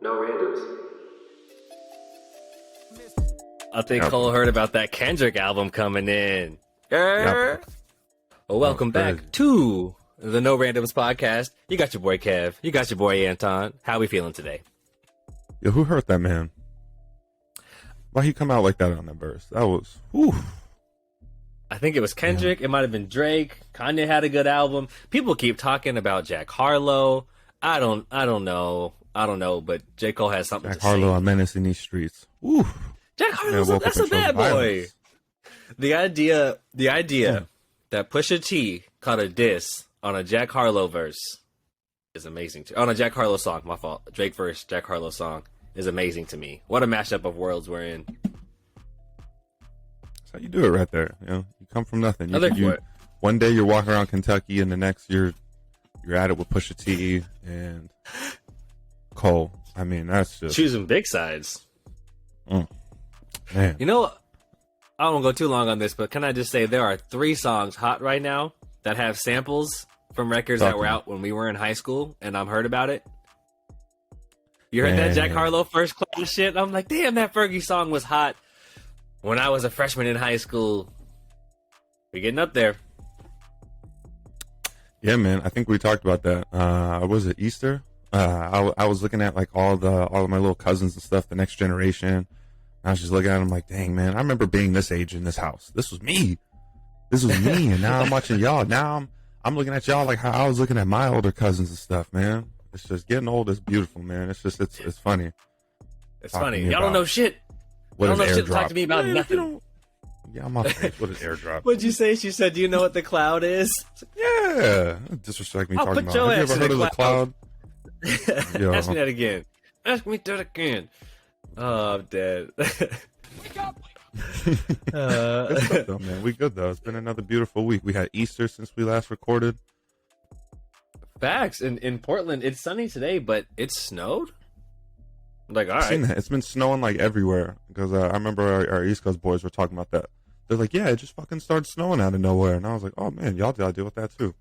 No randoms. I think Cole heard about that Kendrick album coming in. Yep. Well, welcome back to the No Randoms podcast. You got your boy Kev. You got your boy Anton. How we feeling today? Yo, who hurt that man? Why he come out like that on that verse? That was, whew. I think it was Kendrick. It might have been Drake. Kanye had a good album. People keep talking about Jack Harlow. I don't know. But J. Cole has something Jack to Harlow, say. a menace in these streets. Whew. Jack Harlow, that's a bad boy. The idea that Pusha T caught a diss on a Jack Harlow verse is amazing. On a Jack Harlow song, my fault. Drake verse, Jack Harlow song is amazing to me. What a mashup of worlds we're in. That's how you do it right there. You know, you come from nothing. You one day you're walking around Kentucky, and the next you're at it with Pusha T and Cole. I mean, that's just choosing big sides. Man. You know, I won't go too long on this, but can I just say there are 3 songs hot right now that have samples from records that were out when we were in high school, and I've heard about it. You heard that Jack Harlow First Class shit? I'm like, damn, that Fergie song was hot when I was a freshman in high school. We're getting up there. Yeah, man. I think we talked about that. Was it Easter? I was looking at like all of my little cousins and stuff, the next generation. I was just looking at them like, dang, man, I remember being this age in this house. This was me. And now I'm watching y'all. Now I'm looking at y'all like how I was looking at my older cousins and stuff, man. It's just getting old is beautiful, man. It's just it's funny. It's funny. Y'all don't know shit. What y'all don't know airdrop? shit to talk to me about nothing. Yeah, I'm off page. What is airdrop? What'd you say? She said, do you know what the cloud is? Yeah. Disrespect me talking about. Have you ever heard of the cloud? Yo. Ask me that again. Ask me that again. Oh, I'm dead. It's good though, man. We good though. It's been another beautiful week. We had Easter since we last recorded. Facts. In Portland, it's sunny today, but it snowed. Like, all right. It's been snowing like everywhere because I remember our East Coast boys were talking about that. They're like, yeah, it just fucking started snowing out of nowhere, and I was like, oh man, y'all gotta deal with that too.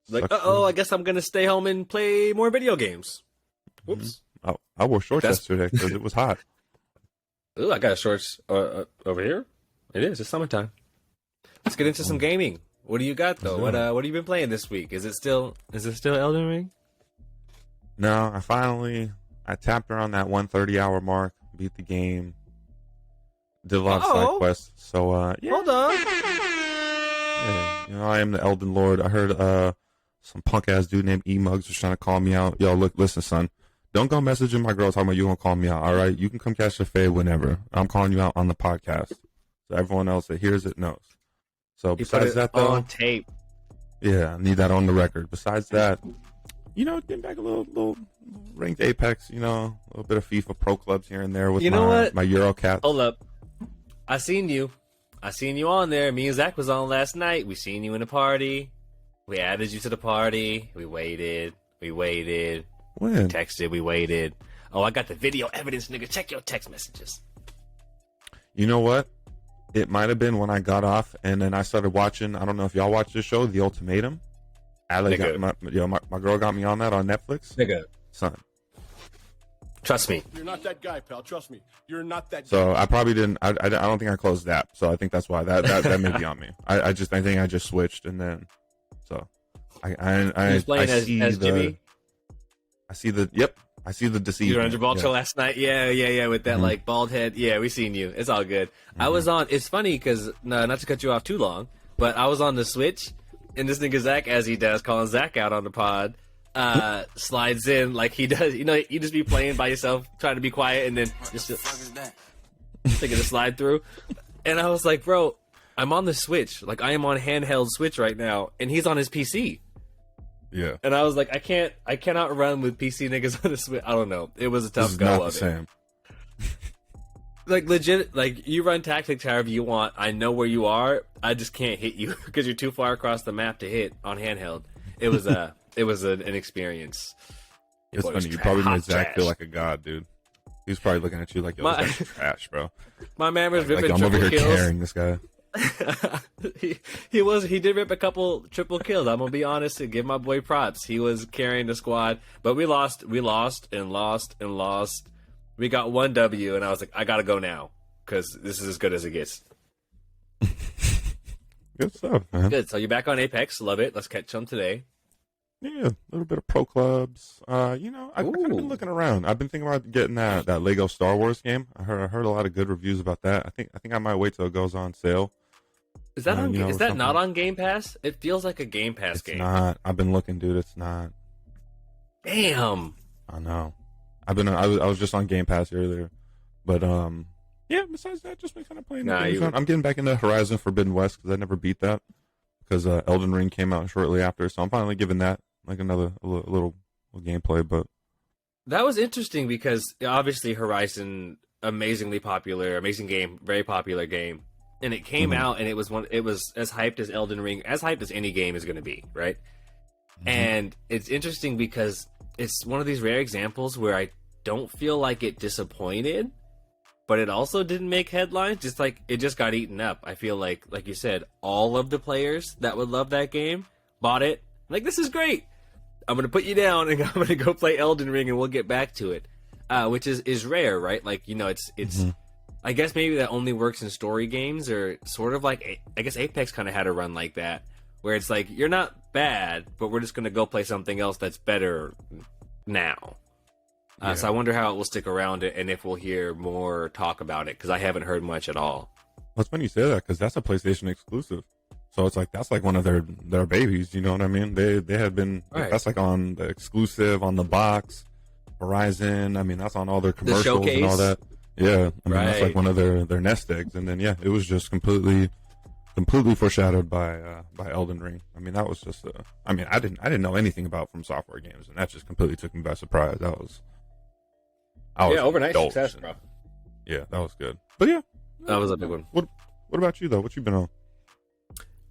Like, I guess I'm gonna stay home and play more video games. Whoops. Mm-hmm. I wore shorts yesterday because it was hot. Ooh, I got shorts over here. It is. It's summertime. Let's get into some gaming. What do you got though? What have you been playing this week? Is it still Elden Ring? No, I tapped around that 130-hour mark, beat the game, did a lot of side quests. So yeah. Hold on. Yeah, you know, I am the Elden Lord. I heard some punk ass dude named E-Mugs was trying to call me out. Yo, look, listen, son. Don't go messaging my girl talking about you gonna call me out, all right? You can come catch the fade whenever. I'm calling you out on the podcast. So everyone else that hears it knows. So besides that, though, on tape. Yeah, I need that on the record. Besides that, you know, getting back a little ranked Apex, you know, a little bit of FIFA Pro Clubs here and there with my Euro Cats. Hold up. I seen you on there. Me and Zach was on last night. We seen you in the party. We added you to the party. We waited. When? Texted, we waited. Oh, I got the video evidence, nigga. Check your text messages. You know what? It might have been when I got off and then I started watching. I don't know if y'all watched the show, The Ultimatum. My girl got me on that on Netflix. Nigga. Son. Trust me. You're not that guy, pal. Trust me. You're not that guy. So I probably didn't. I don't think I closed that. So I think that's why that may be on me. I think I just switched and then. So I was playing as Jimmy. I see the deceiver. You were on Gibraltar last night? Yeah, with that like bald head. Yeah, we seen you. It's all good. I was on. It's funny because not to cut you off too long, but I was on the Switch, and this nigga Zach, as he does, calling Zach out on the pod, slides in like he does. You know, you just be playing by yourself, trying to be quiet, and then just taking a slide through. And I was like, bro, I'm on the Switch. Like I am on handheld Switch right now, and he's on his PC. Yeah. And I was like, I cannot run with PC niggas on the Switch. I don't know. It was a tough go not of the same. Like legit, like you run tactics however you want. I know where you are. I just can't hit you because you're too far across the map to hit on handheld. It was an experience. It's funny. You probably made Zach feel like a god, dude. He was probably looking at you like, yo, this guy's trash, bro. My man was like, ripping I'm over triple here kills. carrying this guy. he did rip a couple triple kills. I'm gonna be honest and give my boy props. He was carrying the squad, but we lost and lost and lost. We got one W, and I was like, I gotta go now because this is as good as it gets. Good stuff, man. Good. So you're back on Apex. Love it. Let's catch some today. Yeah, a little bit of pro clubs. I've kind of been looking around. I've been thinking about getting that Lego Star Wars game. I heard a lot of good reviews about that. I think I might wait till it goes on sale. Is that is that not on Game Pass? It feels like a Game Pass game. It's not. I've been looking, dude. It's not. Damn. I know. I was just on Game Pass earlier, but yeah. Besides that, just been kind of playing. I'm getting back into Horizon Forbidden West because I never beat that because Elden Ring came out shortly after, so I'm finally giving that like another little gameplay. But that was interesting because obviously Horizon, amazingly popular, amazing game, very popular game, and it came out and it was as hyped as Elden Ring, as hyped as any game is going to be, right? And it's interesting because it's one of these rare examples where I don't feel like it disappointed, but it also didn't make headlines. Just like it just got eaten up. I feel like you said, all of the players that would love that game bought it. Like, this is great. I'm gonna put you down and I'm gonna go play Elden Ring and we'll get back to it, which is rare, right? Like, it's. I guess maybe that only works in story games, or sort of like I guess Apex kind of had a run like that, where it's like you're not bad, but we're just gonna go play something else that's better now. So I wonder how it will stick around and if we'll hear more talk about it, because I haven't heard much at all. Well, it's funny you say that because that's a PlayStation exclusive. So it's like that's like one of their babies. You know what I mean? They had been that's like on the exclusive on the box, Horizon. I mean, that's on all their commercials and all that. Yeah, I mean that's like one of their nest eggs. And then it was just completely foreshadowed by Elden Ring. I mean, that was just I didn't know anything about From Software games, and that just completely took me by surprise. I was overnight success, bro. Yeah, that was good. But yeah, that was a big one. What about you though? What you been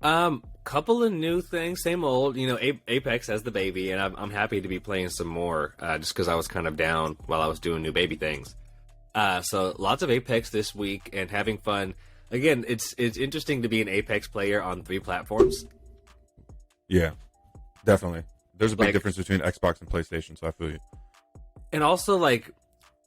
on? Couple of new things, same old. Apex has the baby, and I'm happy to be playing some more. Just because I was kind of down while I was doing new baby things. So lots of Apex this week and having fun. Again, it's interesting to be an Apex player on 3 platforms. Yeah, definitely. There's a big difference between Xbox and PlayStation, so I feel you. And also, like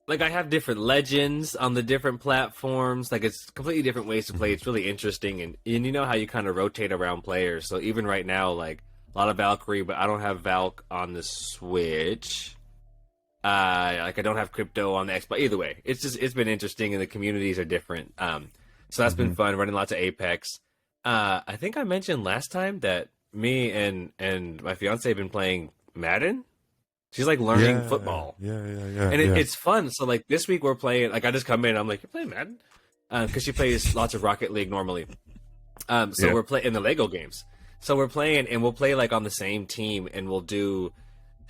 I have different legends on the different platforms. Like, it's completely different ways to play. It's really interesting, and you know how you kind of rotate around players. So even right now, like a lot of Valkyrie, but I don't have Valk on the Switch. I don't have Crypto on the Xbox. Either way, it's been interesting, and the communities are different. So that's been fun, running lots of Apex. I think I mentioned last time that me and my fiance have been playing Madden. She's like learning football. Yeah. And it's fun. So like this week we're playing, like I just come in, I'm like, you're playing Madden? Because she plays lots of Rocket League normally. We're playing in the Lego games. So we're playing, and we'll play like on the same team, and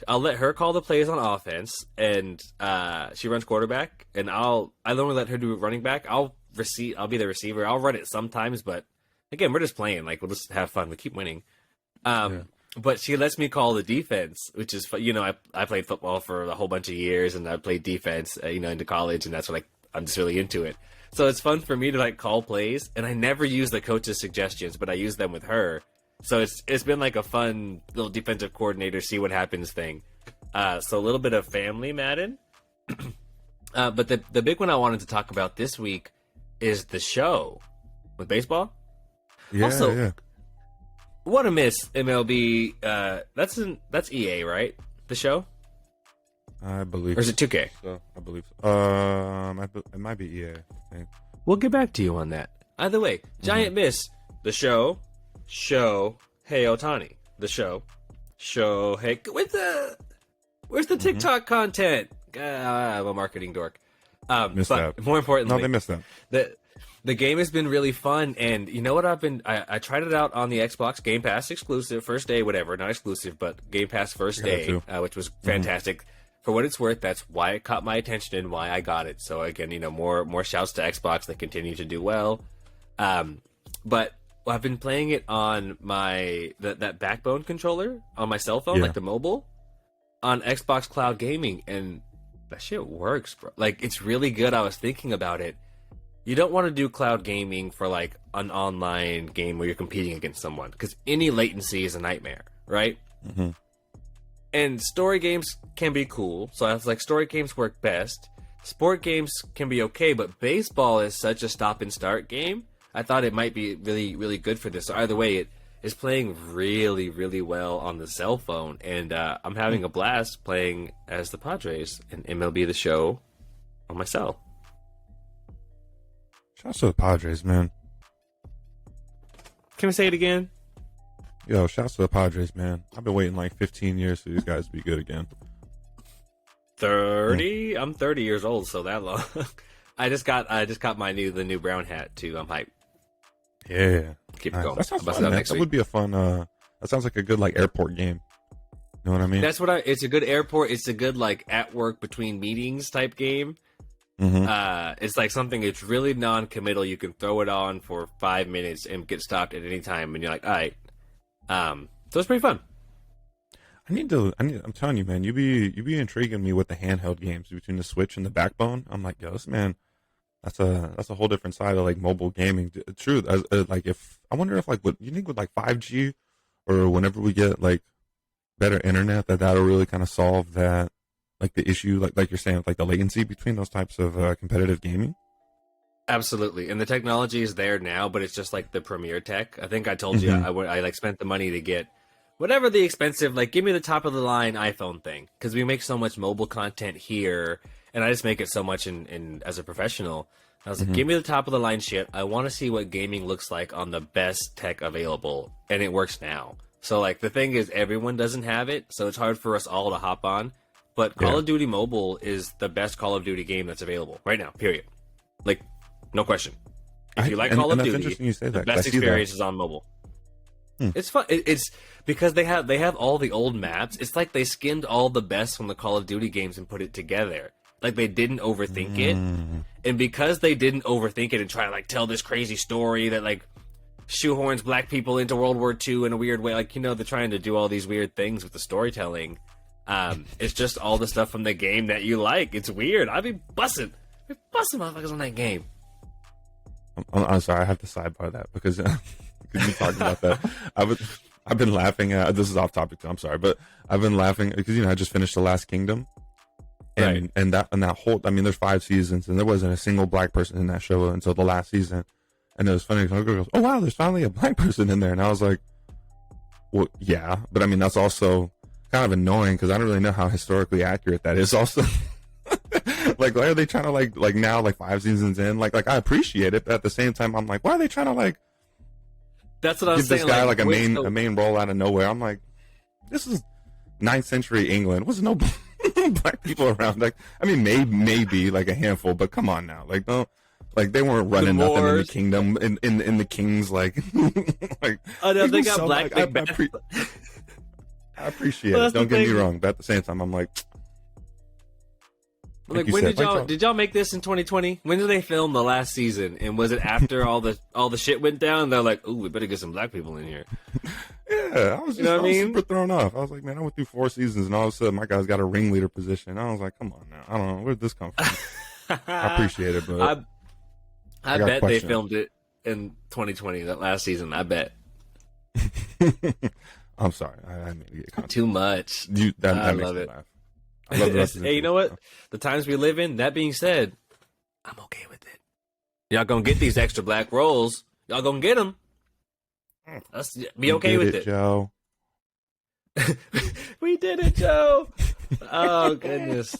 I'll let her call the plays on offense, and she runs quarterback, and I normally let her do running back. I'll be the receiver. I'll run it sometimes, but again, we're just playing. Like, we'll just have fun. We keep winning. But she lets me call the defense, which is, I played football for a whole bunch of years, and I played defense, into college, and that's what I'm just really into it. So it's fun for me to like call plays, and I never use the coach's suggestions, but I use them with her. So it's been like a fun little defensive coordinator, see what happens thing. So a little bit of family Madden. But the big one I wanted to talk about this week is the show with baseball. Yeah. What a miss, MLB. That's EA, right? The show? I believe. Or is it 2K? So, I believe so. It might be EA, I think. We'll get back to you on that. Either way, giant miss. The show. Hey Otani. The show. Hey. Where's the TikTok content? I'm a marketing dork. Missed that. More importantly, no, they missed that. The game has been really fun, and you know what I tried it out on the Xbox Game Pass exclusive, first day, whatever, not exclusive, but Game Pass first day, which was fantastic. For what it's worth, that's why it caught my attention and why I got it. So again, more shouts to Xbox. They continue to do well. But I've been playing it on that Backbone controller on my cell phone, like the mobile, on Xbox Cloud Gaming, and that shit works, bro. Like, it's really good. I was thinking about it. you don't want to do cloud gaming for like an online game where you're competing against someone, because any latency is a nightmare, right? Mm-hmm. And story games can be cool, so I was like, story games work best. Sport games can be okay, but baseball is such a stop and start game. I thought it might be really, really good for this. So either way, it is playing really, really well on the cell phone, and I'm having a blast playing as the Padres in MLB The Show on my cell. Shouts to the Padres, man. Can we say it again? Yo, shouts to the Padres, man. I've been waiting like 15 years for these guys to be good again. 30? I'm 30 years old, so that long. I just got the new brown hat too. I'm hyped. Yeah. Keep nice. it going. That sounds I'll bust fun, it out man. next That week. would be a fun, that sounds like a good like airport game. You know what I mean? That's what it's a good airport. It's a good like at work between meetings type game. Mm-hmm. It's like something that's really non-committal. You can throw it on for 5 minutes and get stopped at any time, and you're like, all right. So it's pretty fun. I'm telling you, man, you be intriguing me with the handheld games between the Switch and the Backbone. I'm like, yo, this man, that's a whole different side of like mobile gaming. True, like if I wonder if like what you think with like 5G or whenever we get like better internet, that'll really kind of solve that, like the issue, like you're saying, like the latency between those types of competitive gaming. Absolutely, and the technology is there now, but it's just like the premier tech. I think I told you I like spent the money to get whatever the expensive, like give me the top of the line iPhone thing, because we make so much mobile content here, and I just make it so much in as a professional. I was like, give me the top of the line shit. I want to see what gaming looks like on the best tech available, and it works now. So like the thing is, everyone doesn't have it, so it's hard for us all to hop on. But Call of Duty Mobile is the best Call of Duty game that's available right now. Period. Like, no question. If you like Call of Duty, you say the that, best experience is on mobile. It's fun. It's because they have all the old maps. It's like they skimmed all the best from the Call of Duty games and put it together. Like they didn't overthink it, and because they didn't overthink it and try to like tell this crazy story that like shoehorns black people into World War II in a weird way, like they're trying to do all these weird things with the storytelling. It's just all the stuff from the game that you like. It's weird. I'd be busting motherfuckers on that game. I'm sorry, I have to sidebar that because you talked about that. I've been laughing at, this is off topic too, I'm sorry, but I've been laughing because I just finished The Last Kingdom, and Right. that whole, I mean, there's 5 seasons and there wasn't a single black person in that show until the last season, and it was funny. My girl goes, "Oh wow, there's finally a black person in there," and I was like, "Well, yeah, but I mean that's also kind of annoying because I don't really know how historically accurate that is." Also, like, why are they trying to like now, like 5 seasons in, like I appreciate it, but at the same time, I'm like, why are they trying to like That's what I was give this saying. guy like a wait, main role out of nowhere? I'm like, this is 9th century England. Was no black people around? Like, I mean, maybe like a handful, but come on now, like no. Like they weren't running nothing in the Moors. kingdom, in the king's like, like. Oh no, they people got so, black. like, I appreciate Well, it. that's the Don't get me thing. wrong, but at the same time, I'm like, Like you when said, did y'all make this in 2020? When did they film the last season? And was it after all the shit went down? They're like, "Ooh, we better get some black people in here." yeah, I was just know what I mean? super thrown off. I was like, man, I went through 4 seasons, and all of a sudden, my guy's got a ringleader position. I was like, come on now, I don't know where'd this come from. I appreciate it, but I got bet they questions. filmed it in 2020, that last season. I bet. I'm sorry, I didn't mean to get content. Too much. That I makes love me it. laugh. I love the rest of Hey, you know this. what? The times we live in, that being said, I'm okay with it. Y'all gonna get these extra black rolls. Y'all gonna get them. Let's be We okay did with it, it. Joe. We did it, Joe. Oh goodness.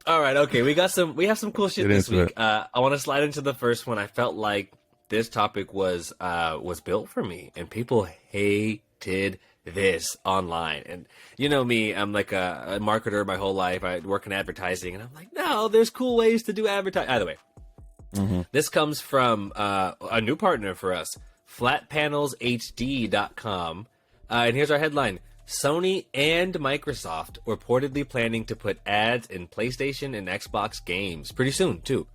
All right, okay. We have some cool shit Get this into week. I want to slide into the first one. I felt like this topic was built for me, and people hated this online. And you know me, I'm like a marketer my whole life. I work in advertising, and I'm like, no, there's cool ways to do advertising. Either way, this comes from a new partner for us, flatpanelshd.com. And here's our headline. Sony and Microsoft reportedly planning to put ads in PlayStation and Xbox games pretty soon, too.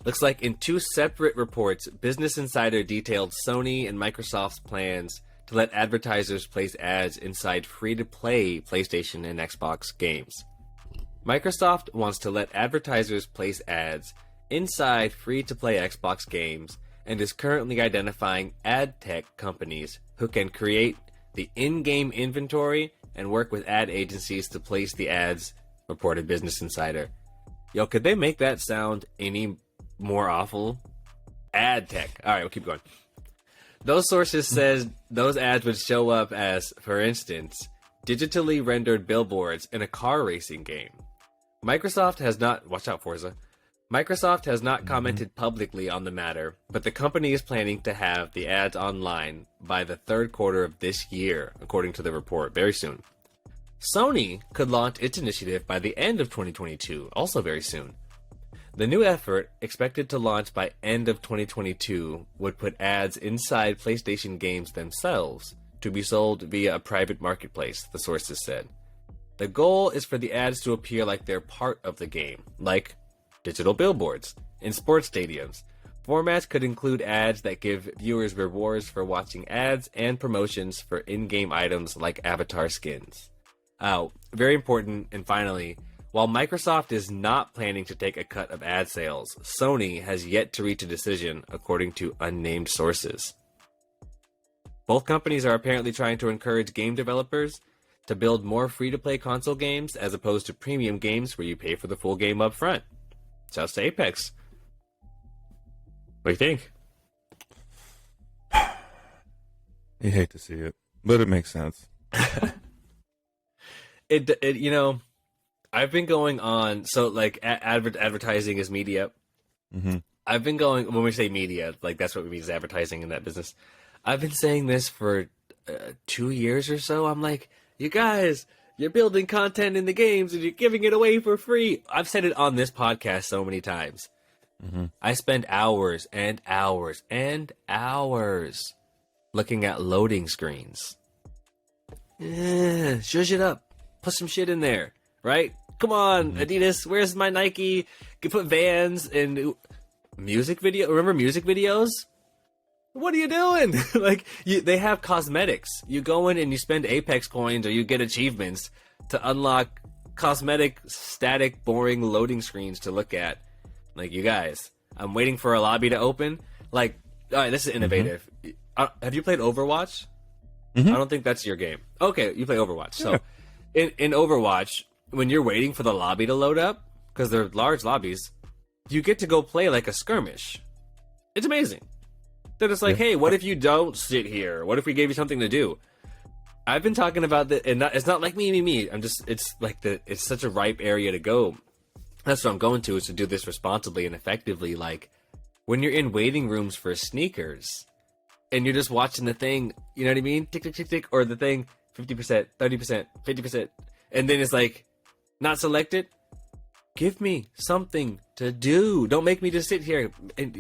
Looks like in 2 separate reports, Business Insider detailed Sony and Microsoft's plans to let advertisers place ads inside free-to-play PlayStation and Xbox games. Microsoft wants to let advertisers place ads inside free-to-play Xbox games and is currently identifying ad tech companies who can create the in-game inventory and work with ad agencies to place the ads, reported Business Insider. Yo, could they make that sound any more awful? Ad tech. All right, we'll keep going. Those sources says those ads would show up as, for instance, digitally rendered billboards in a car racing game. Microsoft has not, watch out Forza, Microsoft has not commented publicly on the matter, but the company is planning to have the ads online by the third quarter of this year, according to the report, very soon. Sony could launch its initiative by the end of 2022, also very soon. The new effort, expected to launch by end of 2022, would put ads inside PlayStation games themselves to be sold via a private marketplace, the sources said. The goal is for the ads to appear like they're part of the game, like digital billboards in sports stadiums. Formats could include ads that give viewers rewards for watching ads and promotions for in-game items like avatar skins. Very important, and finally, while Microsoft is not planning to take a cut of ad sales, Sony has yet to reach a decision, according to unnamed sources. Both companies are apparently trying to encourage game developers to build more free-to-play console games as opposed to premium games where you pay for the full game up front. Shouts to Apex. What do you think? You hate to see it, but it makes sense. It you know, I've been going on, so like advertising is media. Mm-hmm. I've been going, when we say media, like that's what we mean is advertising in that business. I've been saying this for 2 years or so. I'm like, you guys, you're building content in the games and you're giving it away for free. I've said it on this podcast so many times. Mm-hmm. I spend hours and hours and hours looking at loading screens. Shush it up. Put some shit in there, right? Come on, Adidas, where's my Nike? You put Vans and music video. Remember music videos? What are you doing? They have cosmetics. You go in and you spend Apex coins or you get achievements to unlock cosmetic, static, boring loading screens to look at. Like, you guys, I'm waiting for a lobby to open. Like, all right, this is innovative. Have you played Overwatch? Mm-hmm. I don't think that's your game. Okay, you play Overwatch. So, in Overwatch, when you're waiting for the lobby to load up, because they're large lobbies, you get to go play like a skirmish. It's amazing. They're just like, hey, what if you don't sit here? What if we gave you something to do? I've been talking about that, and it's not like me. It's such a ripe area to go. That's what I'm going to, is to do this responsibly and effectively. Like, when you're in waiting rooms for sneakers, and you're just watching the thing, you know what I mean? Tick, tick, tick, tick, or the thing, 50%, 30%, 50%, and then it's like, not selected. Give me something to do. Don't make me just sit here and,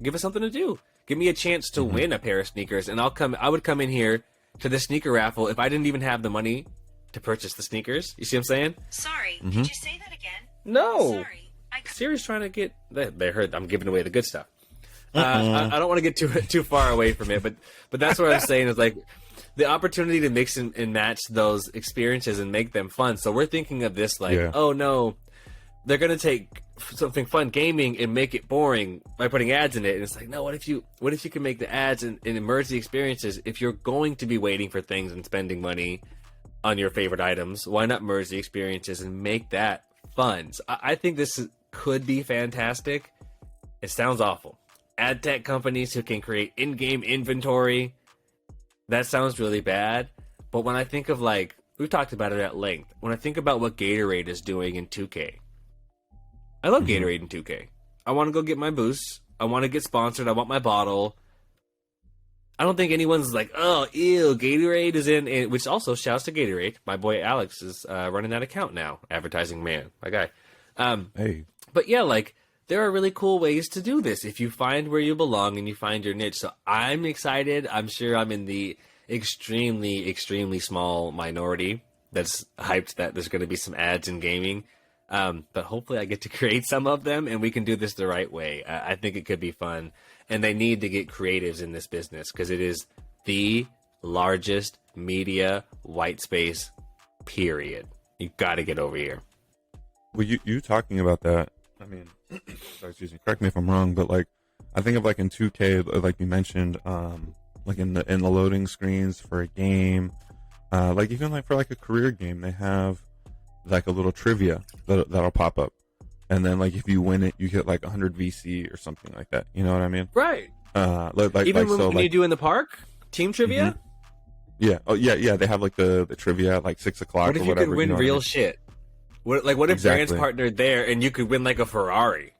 give us something to do. Give me a chance to win a pair of sneakers, and I would come in here to the sneaker raffle if I didn't even have the money to purchase the sneakers. You see what I'm saying? Sorry, did you say that again? No. Sorry, Siri's trying to get. They heard I'm giving away the good stuff. I don't want to get too far away from it, but that's what I'm saying is like the opportunity to mix and match those experiences and make them fun. So we're thinking of this like, oh no, they're gonna take something fun gaming and make it boring by putting ads in it. And it's like, no, what if you can make the ads and merge the experiences? If you're going to be waiting for things and spending money on your favorite items, why not merge the experiences and make that fun? So I think this could be fantastic. It sounds awful. Ad tech companies who can create in-game inventory, that sounds really bad. But when I think of, like, we've talked about it at length, when I think about what Gatorade is doing in 2K, I love Gatorade in 2K. I want to go get my boost. I want to get sponsored. I want my bottle. I don't think anyone's like, oh, ew, Gatorade is in, which also shouts to Gatorade. My boy Alex is running that account now. Advertising man, my guy. Hey. But yeah, like, there are really cool ways to do this if you find where you belong and you find your niche. So I'm excited. I'm sure I'm in the extremely, extremely small minority that's hyped that there's going to be some ads in gaming. But hopefully I get to create some of them and we can do this the right way. I think it could be fun. And they need to get creatives in this business because it is the largest media white space, period. You got to get over here. Well, you talking about that I mean, sorry, excuse me, correct me if I'm wrong, but like, I think of like in 2K, like you mentioned, like in the loading screens for a game, like even like for like a career game, they have like a little trivia that'll pop up, and then like if you win it, you get like 100 VC or something like that. You know what I mean? Right. Like even like, when you do in the park, team trivia. Mm-hmm. Yeah. Oh yeah. They have like the trivia at like 6 o'clock. What if or you whatever, could win real shit? What if Exactly. Brand's partnered there and you could win like a Ferrari?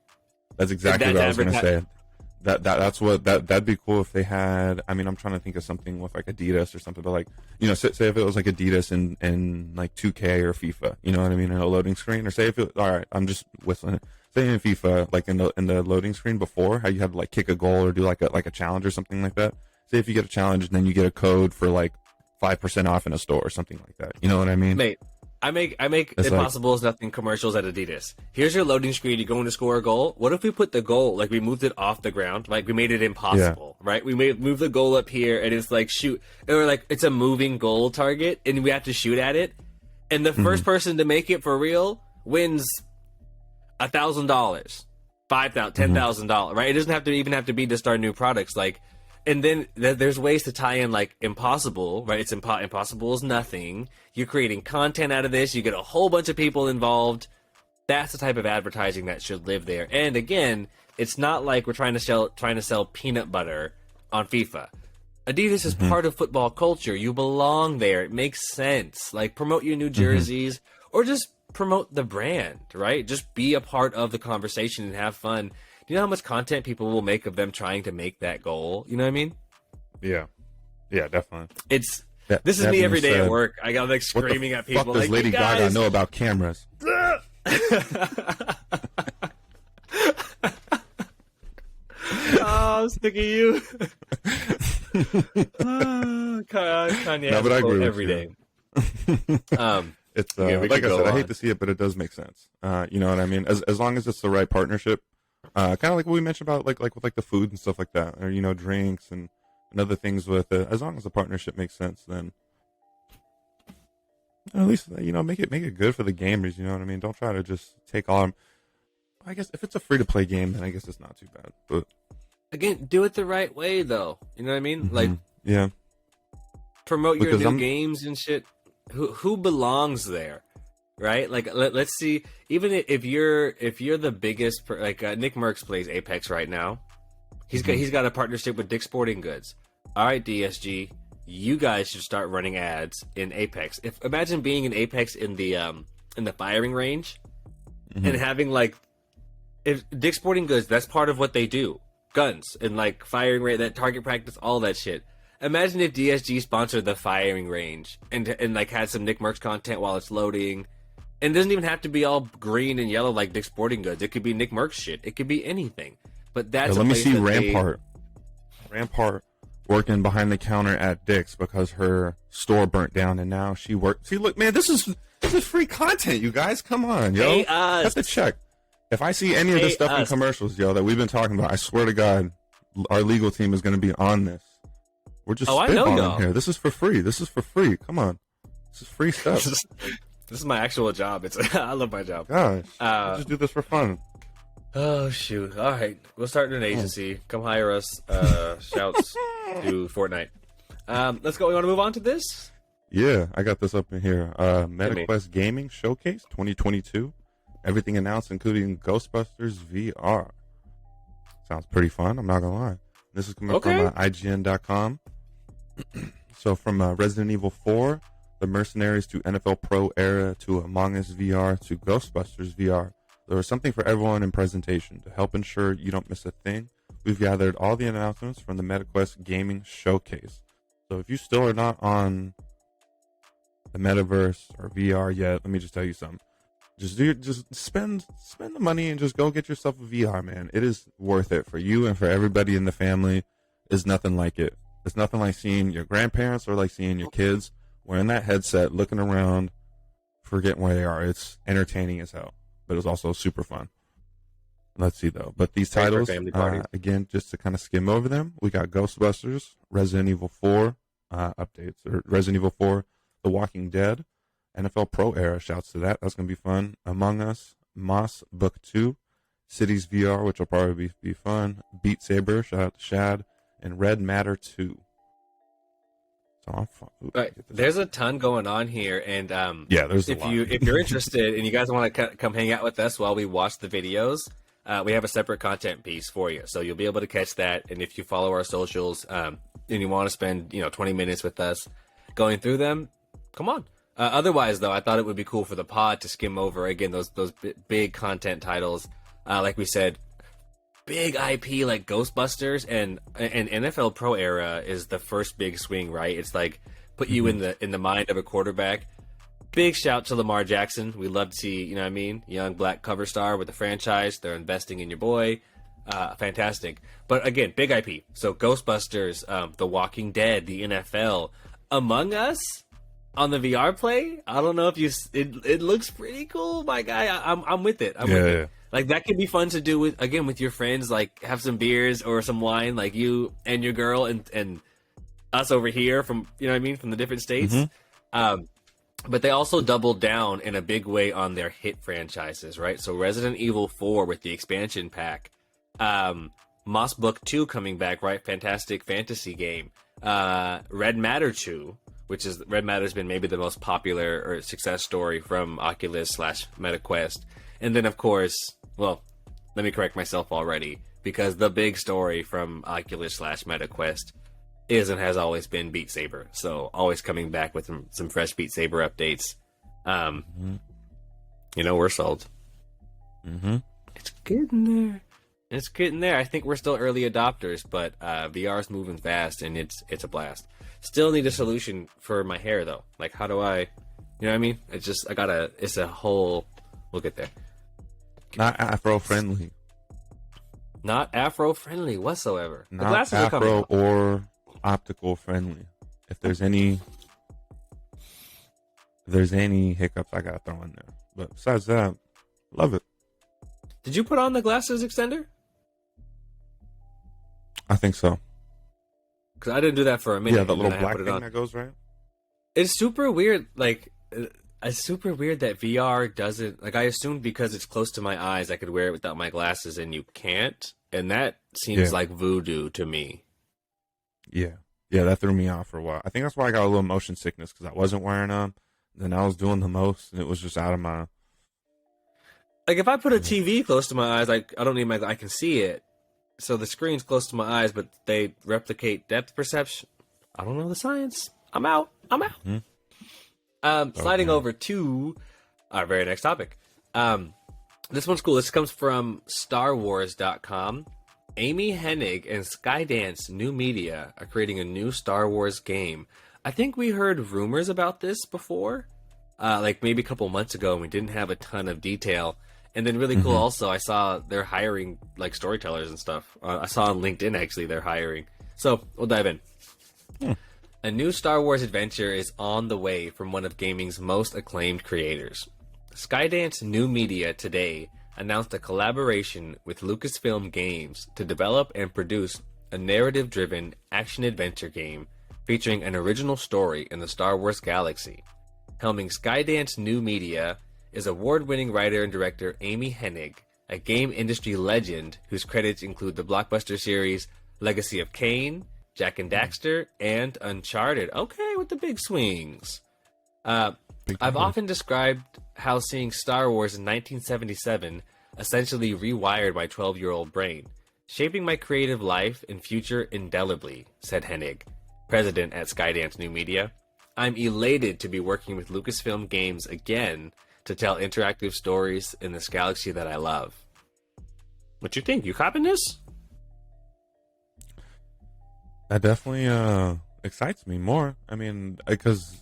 That's exactly what I was gonna say. That's what that'd be cool if they had. I mean, I'm trying to think of something with like Adidas or something, but like, you know, say if it was like Adidas in like 2K or FIFA, you know what I mean, in a loading screen, or say if it, all right, I'm just whistling it. Say in FIFA, like in the loading screen before, how you had to like kick a goal or do like a challenge or something like that. Say if you get a challenge and then you get a code for like 5% off in a store or something like that. You know what I mean? Mate, I make It's Impossible is Nothing commercials at Adidas. Here's your loading screen. You're going to score a goal. What if we put the goal, like we moved it off the ground, like we made it impossible, right? We move the goal up here, and it's like shoot, or like it's a moving goal target, and we have to shoot at it, and the first person to make it for real wins $1,000, $5,000, $10,000, right? It doesn't have to be to start new products, like. And then there's ways to tie in like Impossible, right? It's Impossible is Nothing. You're creating content out of this. You get a whole bunch of people involved. That's the type of advertising that should live there. And again, it's not like we're trying to sell peanut butter on FIFA. Adidas is part of football culture. You belong there. It makes sense. Like promote your new jerseys or just promote the brand, right? Just be a part of the conversation and have fun. Do you know how much content people will make of them trying to make that goal? You know what I mean? Yeah, definitely. This is me every day at work. I got like screaming at people. What does like, Lady Gaga know about cameras? Oh, I'm sick of you. Kanye No, but I agree every day. It's Yeah, like I said, I hate to see it, but it does make sense. You know what I mean? As long as it's the right partnership, kind of like what we mentioned about like with like the food and stuff like that, or you know, drinks and other things with it. As long as the partnership makes sense, then at least you know make it good for the gamers. You know what I mean? Don't try to just take all. I guess if it's a free to play game, then I guess it's not too bad. But again, do it the right way, though. You know what I mean? Like, yeah, promote your new games and shit. Who belongs there? Right, like let's see. Even if you're the biggest, like Nick Merckx plays Apex right now, he's got a partnership with Dick's Sporting Goods. All right, DSG, you guys should start running ads in Apex. Imagine being in Apex in the firing range, and having like if Dick's Sporting Goods, that's part of what they do, guns and like firing range, that target practice, all that shit. Imagine if DSG sponsored the firing range and like had some Nick Merckx content while it's loading. And it doesn't even have to be all green and yellow like Dick's Sporting Goods. It could be Nick Merckx shit. It could be anything. But that's let me see Rampart. Rampart working behind the counter at Dick's because her store burnt down, and now she works. See, look, man, this is free content, you guys. Come on, yo. Pay us. Have to check. If I see any of this stuff in commercials, yo, that we've been talking about, I swear to God, our legal team is going to be on this. We're just spitballing here. This is for free. Come on, this is free stuff. This is my actual job. I love my job. Gosh, just do this for fun. Oh shoot! All right, we'll start an agency. Come hire us. Shouts to Fortnite. Let's go. We want to move on to this. Yeah, I got this up in here. MetaQuest Gaming Showcase 2022. Everything announced, including Ghostbusters VR. Sounds pretty fun. I'm not gonna lie. This is coming from IGN.com. So from Resident Evil 4. The Mercenaries to NFL Pro Era to Among Us VR to Ghostbusters VR. There was something for everyone in presentation. To help ensure you don't miss a thing, we've gathered all the announcements from the MetaQuest Gaming Showcase. So if you still are not on the metaverse or VR yet, let me just tell you something. Just spend the money and just go get yourself a VR, man. It is worth it for you and for everybody in the family. It's nothing like it. It's nothing like seeing your grandparents or like seeing your kids wearing that headset, looking around, forgetting where they are. It's entertaining as hell, but it's also super fun. Let's see, though. But these titles, again, just to kind of skim over them, we got Ghostbusters, Resident Evil 4 updates, or Resident Evil 4, The Walking Dead, NFL Pro Era, shouts to that. That's going to be fun. Among Us, Moss Book 2, Cities VR, which will probably be fun. Beat Saber, shout out to Shad, and Red Matter 2. So I'm fun. Right. There's a ton going on here, and yeah, there's a lot. If you're interested and you guys want to come hang out with us while we watch the videos, we have a separate content piece for you, so you'll be able to catch that. And if you follow our socials, and you want to spend 20 minutes with us going through them, come on. Otherwise, though, I thought it would be cool for the pod to skim over again those big content titles, like we said, big IP like Ghostbusters and NFL Pro Era is the first big swing, right? It's like put you in the mind of a quarterback. Big shout to Lamar Jackson. We love to see, young black cover star with the franchise. They're investing in your boy. Fantastic. But again, big IP. So Ghostbusters, The Walking Dead, the NFL, Among Us. On the VR play, I don't know if it looks pretty cool, my guy. I'm with it. I'm with it. Like that could be fun to do with your friends. Like have some beers or some wine, like you and your girl and us over here from from the different states. But they also doubled down in a big way on their hit franchises, right? So Resident Evil 4 with the expansion pack, Moss Book 2 coming back, right? Fantastic fantasy game. Red Matter 2. Which is Red Matter's been maybe the most popular or success story from Oculus / MetaQuest. And then, of course, well, let me correct myself already, because the big story from Oculus / MetaQuest is and has always been Beat Saber. So always coming back with some fresh Beat Saber updates. We're sold. It's getting there. It's getting there. I think we're still early adopters, but VR is moving fast, and it's a blast. Still need a solution for my hair, though. Like, how do I... You know what I mean? It's a whole... We'll get there. Not Afro-friendly. Not Afro-friendly whatsoever. The Not glasses are coming Afro out. or optical-friendly. If there's any hiccups, I gotta throw in there. But besides that, love it. Did you put on the glasses extender? I think so. Because I didn't do that for a minute. Yeah, the little and then I black put it thing on. that goes right. It's super weird. Like, it's super weird that VR doesn't. Like, I assumed because it's close to my eyes, I could wear it without my glasses, and you can't. And that seems like voodoo to me. Yeah, that threw me off for a while. I think that's why I got a little motion sickness because I wasn't wearing them. Then I was doing the most, and it was just out of my. Like, if I put a TV close to my eyes, like I don't need I can see it. So the screen's close to my eyes, but they replicate depth perception. I don't know the science. I'm out. Sliding over to our very next topic. This one's cool. This comes from StarWars.com. Amy Hennig and Skydance New Media are creating a new Star Wars game. I think we heard rumors about this before, like maybe a couple months ago, and we didn't have a ton of detail. And then really cool also, I saw they're hiring like storytellers and stuff. I saw on LinkedIn actually they're hiring. So we'll dive in. A new Star Wars adventure is on the way from one of gaming's most acclaimed creators. Skydance New Media today announced a collaboration with Lucasfilm Games to develop and produce a narrative-driven action-adventure game featuring an original story in the Star Wars galaxy. Helming Skydance New Media is award-winning writer and director Amy Hennig, a game industry legend whose credits include the blockbuster series Legacy of Kain, Jak and Daxter, and Uncharted. Okay, with the big swings. I've often described how seeing Star Wars in 1977 essentially rewired my 12-year-old brain, shaping my creative life and future indelibly, said Hennig, president at Skydance New Media. I'm elated to be working with Lucasfilm Games again to tell interactive stories in this galaxy that I love. What you think? You copping this? That definitely excites me more. I mean, because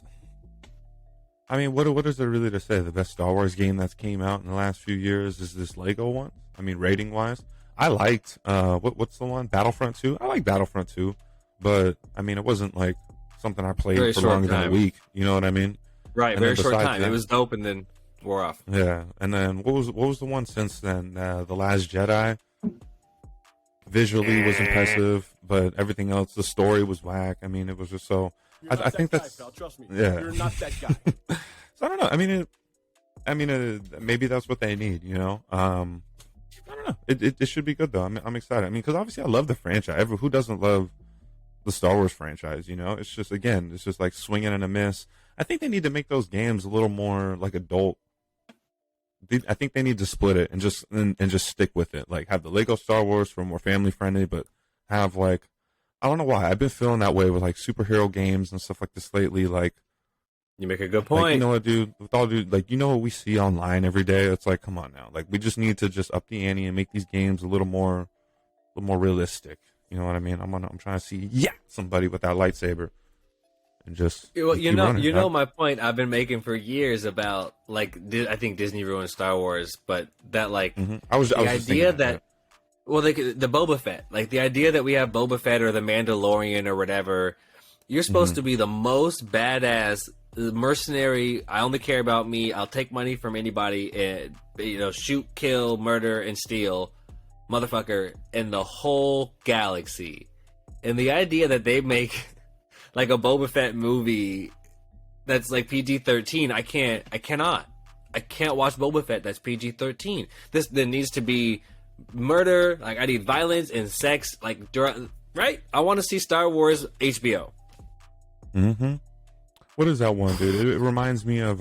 what is there really to say? The best Star Wars game that's came out in the last few years is this Lego one. I mean, rating wise, I liked what's the one? Battlefront 2. I like Battlefront 2, but I mean, it wasn't like something I played Very for short longer than time. a week. You know what I mean? Right, And very then short besides time. that- It was dope and then wore off. Yeah, and then what was the one since then? The Last Jedi. Visually was impressive, but everything else, the story was whack. I mean, it was just so. You're not I think that that's guy, pal. Trust me. yeah. You're not that guy. So I don't know. I mean, maybe that's what they need. You know, I don't know. It should be good though. I'm excited. I mean, because obviously I love the franchise. Who doesn't love the Star Wars franchise? You know, it's just like swinging and a miss. I think they need to make those games a little more like adult. I think they need to split it and just stick with it. Like have the Lego Star Wars for more family friendly, but have like, I don't know why I've been feeling that way with like superhero games and stuff like this lately. Like, you make a good point. Like, you know what, dude? With all like, you know what we see online every day? It's like, come on now. Like, we just need to just up the ante and make these games a little more realistic. You know what I mean? I'm trying to see somebody with that lightsaber, and just you know my point I've been making for years about like I think Disney ruined Star Wars, but that like I was idea that. Well, the Boba Fett, like the idea that we have Boba Fett or the Mandalorian or whatever, you're supposed to be the most badass mercenary. I only care about me. I'll take money from anybody and, shoot, kill, murder, and steal motherfucker in the whole galaxy. And the idea that they make like a Boba Fett movie that's like PG-13, I can't watch Boba Fett that's PG-13. There needs to be murder, like I need violence and sex, like right? I want to see Star Wars HBO. What is that one, dude? It reminds me of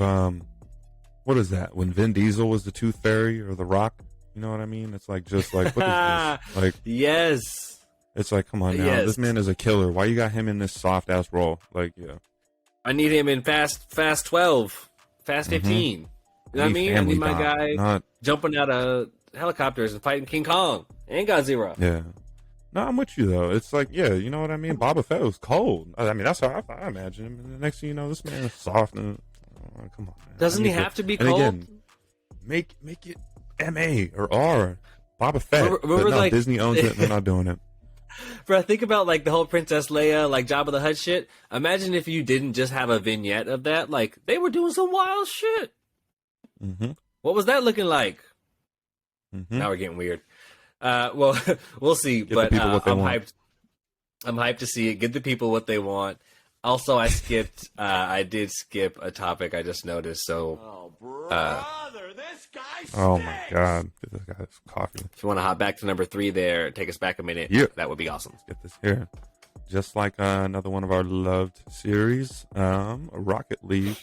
what is that? When Vin Diesel was the Tooth Fairy or the Rock? You know what I mean? It's like just like what is this? Like yes. It's like, come on now, this man is a killer. Why you got him in this soft ass role? Like, yeah. I need him in Fast 12, Fast 15. You know what I mean? I need my guy jumping out of helicopters and fighting King Kong and Godzilla. Yeah. No, I'm with you though. It's like, yeah, you know what I mean? Boba Fett was cold. I mean, that's how I imagine him. And the next thing you know, this man is soft and come on, man. Doesn't he have to be cold? Again, make it MA or R. Boba Fett. Remember no, like, Disney owns it and they're not doing it. Bro, think about like the whole Princess Leia, like Jabba the Hutt shit. Imagine if you didn't just have a vignette of that. Like they were doing some wild shit. What was that looking like? Now we're getting weird. Well, we'll see. But I'm hyped. I'm hyped to see it. Get the people what they want. Also, I did skip a topic I just noticed. So, this guy stinks. Oh my god, this guy's coffee. If you want to hop back to number 3 there, take us back a minute. Yeah, that would be awesome. Let's get this here. Just like another one of our loved series, Rocket League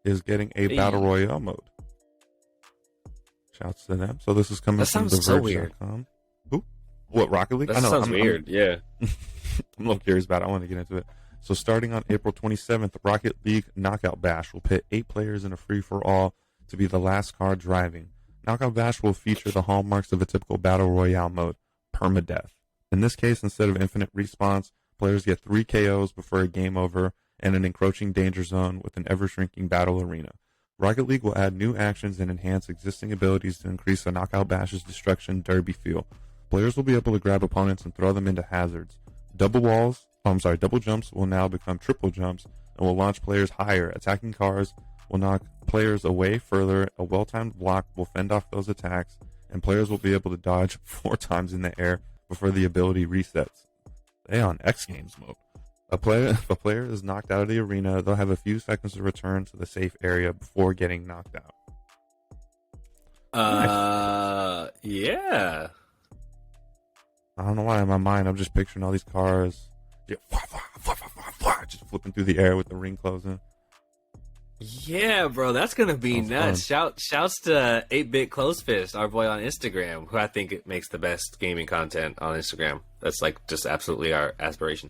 is getting a battle royale mode. Shouts to them. So this is coming from TheVerge.com. Who? What, Rocket League? That sounds weird. Yeah. I'm a little curious about it. I want to get into it. So starting on April 27th, Rocket League Knockout Bash will pit 8 players in a free-for-all to be the last car driving. Knockout Bash will feature the hallmarks of a typical battle royale mode, permadeath. In this case, instead of infinite respawns, players get 3 KOs before a game over and an encroaching danger zone with an ever-shrinking battle arena. Rocket League will add new actions and enhance existing abilities to increase the Knockout Bash's destruction derby feel. Players will be able to grab opponents and throw them into hazards. Double jumps will now become triple jumps and will launch players higher. Attacking cars will knock players away further. A well-timed block will fend off those attacks, and players will be able to dodge 4 times in the air before the ability resets. They on X Games mode. If a player is knocked out of the arena, they'll have a few seconds to return to the safe area before getting knocked out. Yeah. I don't know why in my mind I'm just picturing all these cars just flipping through the air with the ring closing. Yeah, bro, that's gonna be nuts. Shouts to 8-Bit Closefist, our boy on Instagram, who I think makes the best gaming content on Instagram. That's like just absolutely our aspiration.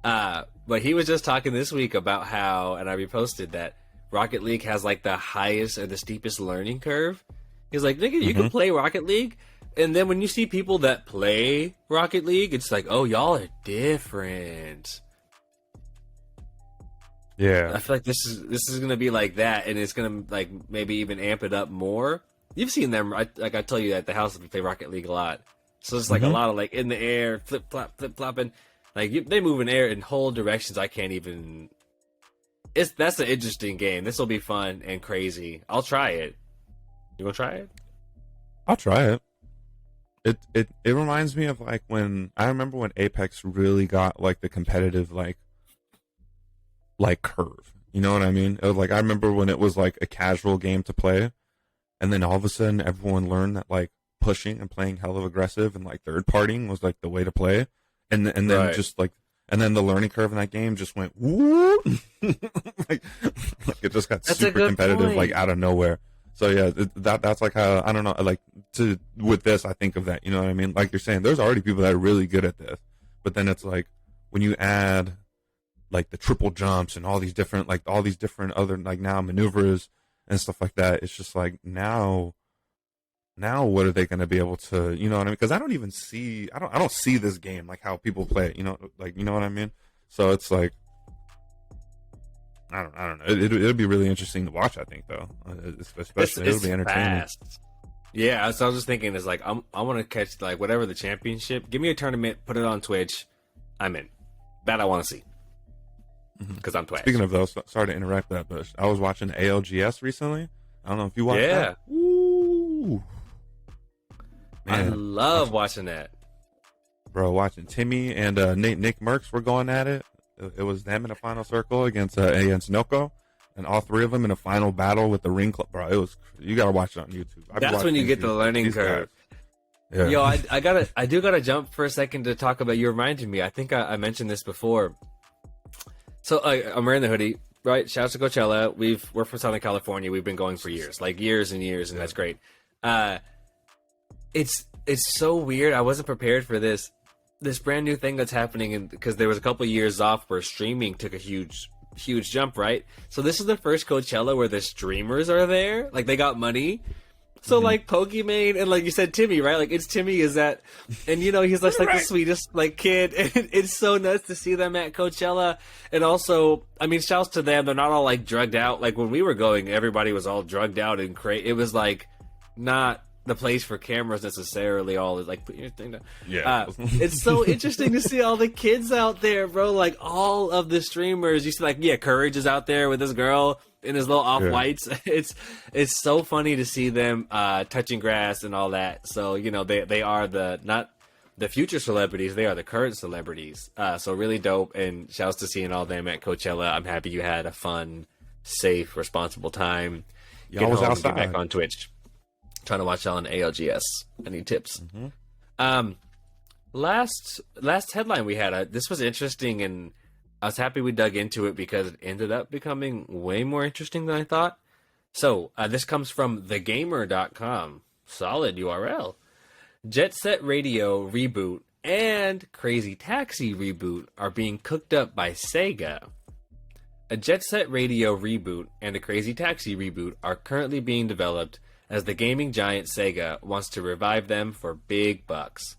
But he was just talking this week about how, and I reposted that Rocket League has like the highest or the steepest learning curve. He's like, nigga, you can play Rocket League, and then when you see people that play Rocket League, it's like, oh, y'all are different. Yeah, I feel like this is gonna be like that, and it's gonna like maybe even amp it up more. You've seen them, I tell you at the house, we play Rocket League a lot, so it's like a lot of like in the air, flip flopping. Like they move in air in whole directions. I can't even. That's an interesting game. This will be fun and crazy. I'll try it. You gonna try it? I'll try it. It reminds me of like when I remember when Apex really got like the competitive like curve. You know what I mean? It was like I remember when it was like a casual game to play, and then all of a sudden everyone learned that like pushing and playing hell of aggressive and like third partying was like the way to play, and then Right. just like. And then the learning curve in that game just went woo, like it just got That's a super good competitive, point. like out of nowhere. So yeah, that's like how I don't know, like with this, I think of that. You know what I mean? Like you're saying, there's already people that are really good at this, but then it's like when you add like the triple jumps and all these different other like now maneuvers and stuff like that, it's just like now what are they going to be able to, you know what I mean? Because I don't see this game like how people play it, you know, like, you know what I mean? So it's like, I don't know. It'll be really interesting to watch, I think, though. Especially it'll be entertaining. Fast. Yeah, so I was just thinking, is like I want to catch like whatever the championship. Give me a tournament, put it on Twitch. I'm in. That I want to see because I'm Twitch. Speaking of those, sorry to interrupt that, but I was watching ALGS recently. I don't know if you watched that. Ooh. I Man, love watching that. bro, watching Timmy and Nick Merckx were going at it. It was them in a final circle against Noko, and all three of them in a final battle with the ring club. Bro, it was, you gotta watch it on YouTube. That's when you get the learning curve. Yeah. Yo, I do gotta jump for a second to talk about. You reminded me. I think I mentioned this before. So I'm wearing the hoodie, right? Shouts to Coachella. We're from Southern California. We've been going for years, like years and years, and that's great. It's so weird. I wasn't prepared for this brand new thing that's happening, because there was a couple years off where streaming took a huge jump, right? So this is the first Coachella where the streamers are there, like they got money. So like Pokimane and like you said, Timmy, right? Like it's Timmy is that, and you know he's just like the sweetest like kid, and it's so nuts to see them at Coachella. And also, I mean, shouts to them. They're not all like drugged out. Like when we were going, everybody was all drugged out and crazy. It was like not the place for cameras necessarily. All is like put your thing down. Yeah, it's so interesting to see all the kids out there, bro. Like all of the streamers. You see, like Courage is out there with this girl in his little off whites. It's so funny to see them touching grass and all that. So you know they are not the future celebrities, they are the current celebrities. So really dope, and shouts to seeing all them at Coachella. I'm happy you had a fun, safe, responsible time. Y'all was outside. Get back on Twitch. Trying to watch y'all on ALGS. Any tips? Last headline we had. This was interesting, and I was happy we dug into it because it ended up becoming way more interesting than I thought. So this comes from thegamer.com. Solid URL. Jet Set Radio Reboot and Crazy Taxi Reboot are being cooked up by Sega. A Jet Set Radio Reboot and a Crazy Taxi Reboot are currently being developed as the gaming giant Sega wants to revive them for big bucks.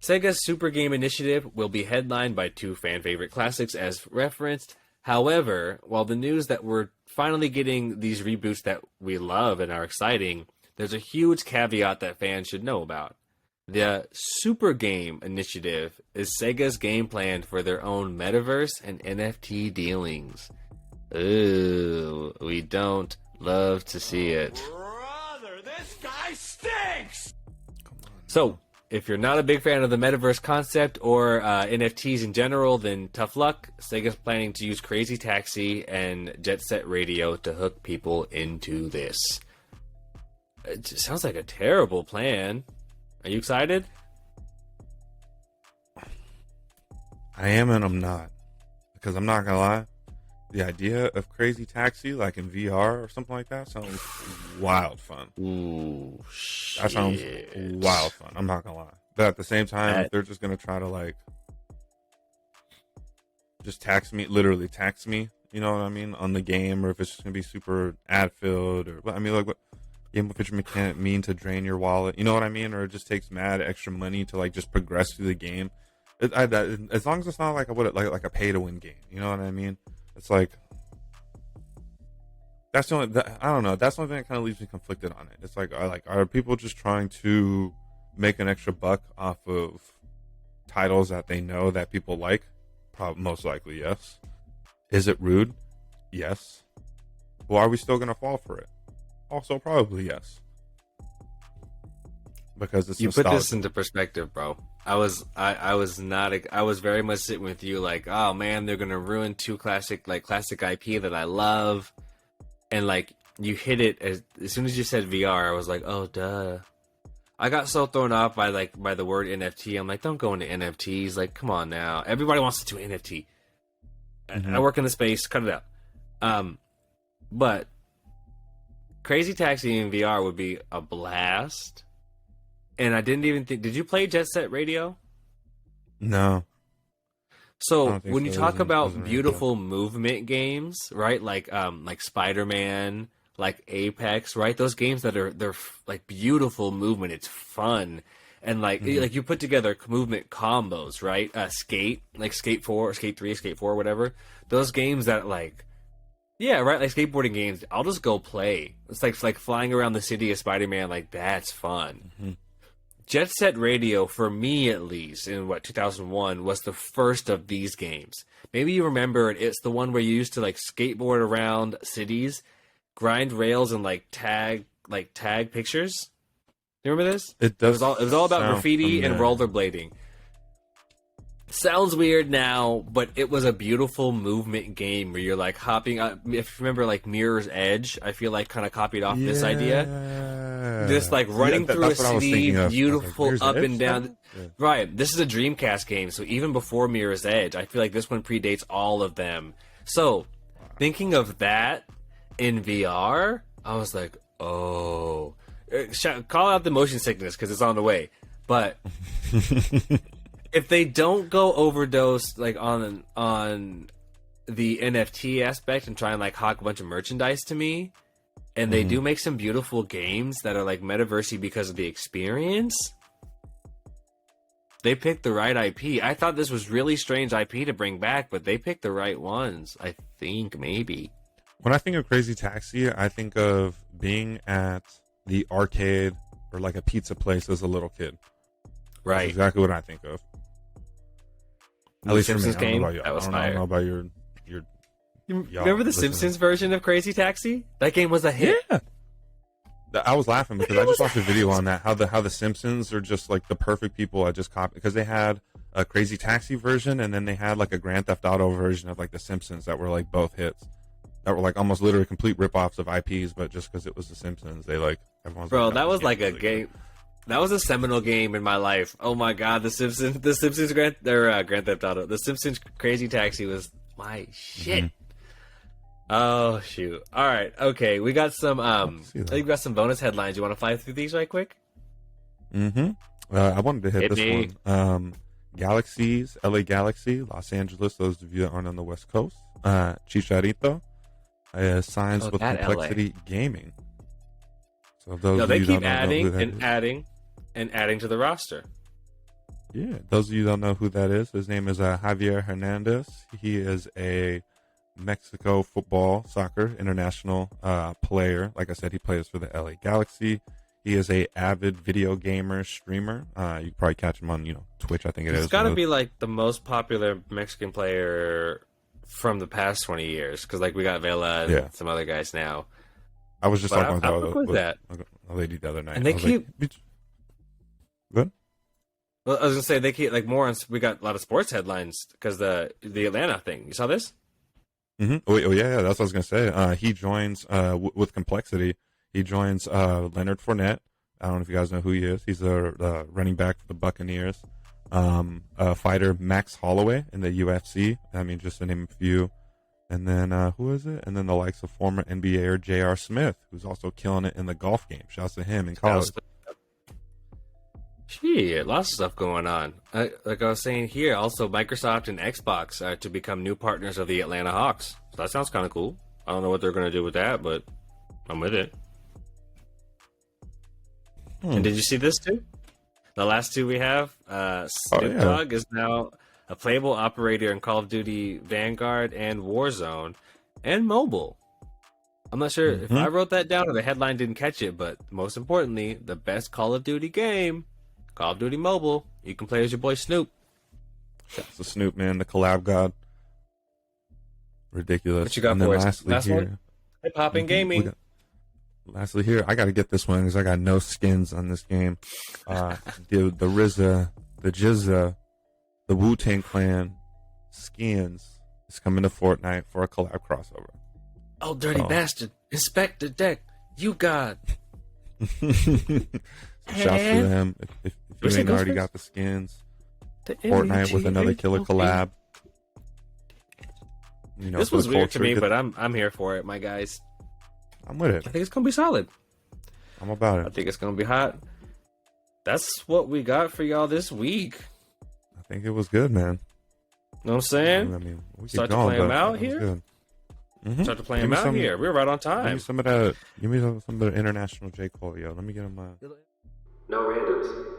Sega's Super Game Initiative will be headlined by two fan-favorite classics as referenced. However, while the news that we're finally getting these reboots that we love and are exciting, there's a huge caveat that fans should know about. The Super Game Initiative is Sega's game plan for their own metaverse and NFT dealings. Ooh, we don't love to see it. Brother, this guy stinks! So, if you're not a big fan of the metaverse concept or NFTs in general, then tough luck. Sega's planning to use Crazy Taxi and Jet Set Radio to hook people into this. It just sounds like a terrible plan. Are you excited? I am and I'm not, because I'm not gonna lie. The idea of Crazy Taxi, like in VR or something like that, sounds wild fun. Ooh, shit. That sounds wild fun. I'm not gonna lie. But at the same time, if they're just gonna try to like just literally tax me, you know what I mean, on the game, or if it's just gonna be super ad filled, or I mean, like what game feature mechanic mean to drain your wallet, you know what I mean, or it just takes mad extra money to like just progress through the game. As long as it's not like like a pay to win game, you know what I mean. It's like that's the only. I don't know. That's the only thing that kind of leaves me conflicted on it. It's like, are people just trying to make an extra buck off of titles that they know that people like? Probably, most likely, yes. Is it rude? Yes. Well, are we still gonna fall for it? Also, probably yes. Because it's you nostalgia. put this into perspective, bro. I was very much sitting with you like, oh man, they're gonna ruin two classic IP that I love, and like you hit it as soon as you said VR, I was like, oh duh. I got so thrown off by the word NFT. I'm like, don't go into NFTs. Like, come on now. Everybody wants to do NFT. I work in the space. Cut it out. But Crazy Taxi in VR would be a blast. And I didn't even think. Did you play Jet Set Radio? No. So when you talk about really beautiful movement games, right? Like Spider-Man, like Apex, right? Those games they're like beautiful movement. It's fun, and like you put together movement combos, right? Skate, like Skate 4, Skate 3, Skate 4, whatever. Those games that like, yeah, right, like skateboarding games. I'll just go play. It's like flying around the city of Spider-Man. Like that's fun. Jet Set Radio, for me at least, in 2001, was the first of these games. Maybe you remember it. It's the one where you used to like skateboard around cities, grind rails, and like tag pictures. You remember this? It does. It was all about graffiti and rollerblading. Sounds weird now, but it was a beautiful movement game where you're like hopping. If you remember, like Mirror's Edge, I feel like kind of copied off this idea. Just like running through a city, beautiful up and down. Yeah. Right. This is a Dreamcast game, so even before Mirror's Edge, I feel like this one predates all of them. So, thinking of that in VR, I was like, oh. Call out the motion sickness because it's on the way. But if they don't go overdose like on the NFT aspect and try and like hawk a bunch of merchandise to me, and they do make some beautiful games that are like metaversey because of the experience, they picked the right IP. I thought this was really strange IP to bring back, but they picked the right ones. I think maybe. When I think of Crazy Taxi, I think of being at the arcade or like a pizza place as a little kid. Right. That's exactly what I think of. At least Simpsons game. That was fire. I don't know about your. You remember the Simpsons version of Crazy Taxi? That game was a hit. Yeah. I was laughing because I just watched a video on that. How the Simpsons are just like the perfect people. I just copied because they had a Crazy Taxi version and then they had like a Grand Theft Auto version of like the Simpsons that were like both hits. That were like almost literally complete rip-offs of IPs, but just because it was the Simpsons, they like everyone's. Bro, like, that was like a game. That was a seminal game in my life. Oh my god, the Simpsons Grand Theft Auto, the Simpsons Crazy Taxi was my shit. Oh shoot! All right, okay, we got some. We got some bonus headlines. You want to fly through these right quick? I wanted to hit this me. one. Galaxies, LA Galaxy, Los Angeles. Those of you that aren't on the West Coast. Chicharito signs with Complexity LA. Gaming. So those they of you keep don't adding know and adding and adding to the roster. Yeah, those of you don't know who that is, his name is Javier Hernandez. He is a Mexico soccer international player. Like I said, he plays for the LA Galaxy. He is a avid video gamer streamer. You can probably catch him on Twitch. I think it is. He's got to be like the most popular Mexican player from the past 20 years because like we got Vela and some other guys now. I was just talking about with a lady the other night. And they keep. Good. Well, I was gonna say they keep like more. We got a lot of sports headlines because the Atlanta thing. You saw this? Oh yeah, that's what I was gonna say. He joins with Complexity. He joins Leonard Fournette. I don't know if you guys know who he is. He's a running back for the Buccaneers. Fighter Max Holloway in the UFC. I mean, just to name a few. And then who is it? And then the likes of former NBAer J.R. Smith, who's also killing it in the golf game. Shouts to him in college. Shit, lots of stuff going on. Like I was saying here, also Microsoft and Xbox are to become new partners of the Atlanta Hawks. So that sounds kind of cool. I don't know what they're going to do with that, but I'm with it. And did you see this too? The last two we have, Snoop Dogg is now a playable operator in Call of Duty Vanguard and Warzone and mobile. I'm not sure if I wrote that down or the headline didn't catch it, but most importantly, the best Call of Duty game, Call of Duty Mobile, you can play as your boy Snoop. That's the Snoop, man, the collab god. Ridiculous. What you got for us? Last one? Hip-hop and gaming. Lastly here, I got to get this one because I got no skins on this game. The RZA, the Jizza, the WuTang Clan skins is coming to Fortnite for a collab crossover. Oh, dirty bastard. Inspect the deck. You got. Shouts to them. If you ain't already got the skins, Fortnite with another killer collab. You know, this was weird to me, get... but I'm here for it, my guys. I'm with it. I think it's gonna be solid. I'm about it. I think it's gonna be hot. That's what we got for y'all this week. I think it was good, man. Know what I'm saying? I mean, we Start keep to going, play them out here. Start to play them out here. We're right on time. Give me some of that. Give me some of the international J. Cole, yo. Let me get him. No randoms.